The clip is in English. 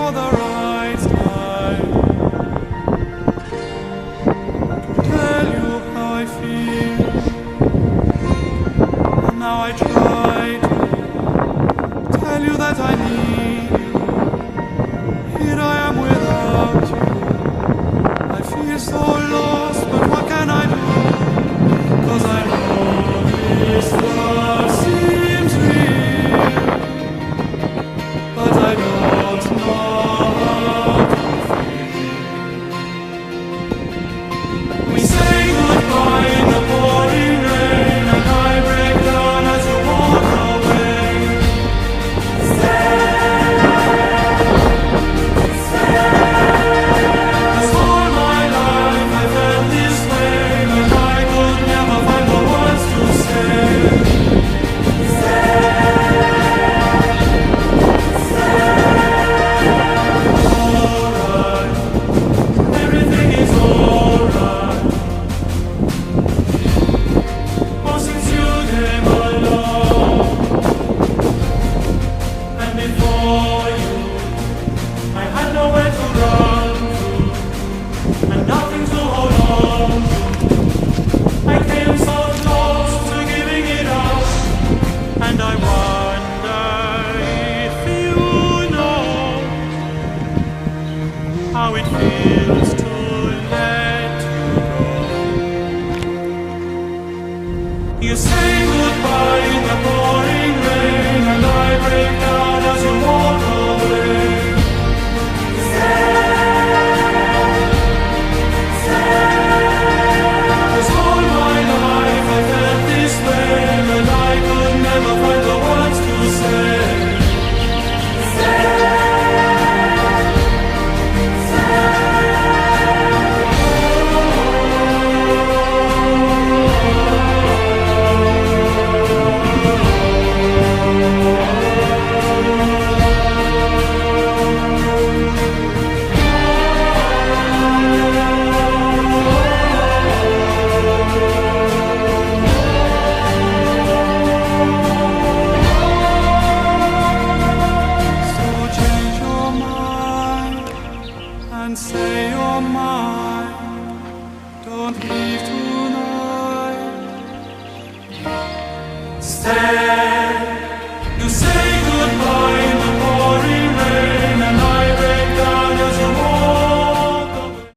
for the right time to tell you how I feel. And now I try to tell you that I need you. Here I am without you. I feel so lost, but what can I do? 'Cause I know this love seems real, but I don't know how to feel. We say goodbye in the pouring rain, and I break down as you walk away. Cause all my life I felt this way, but I could never find the words to say. Alright, everything is alright. Oh, since you came along, and before you, I had nowhere to run to, and nothing to hold on to. I came so close to giving it up, and I wonder if you know how it feels.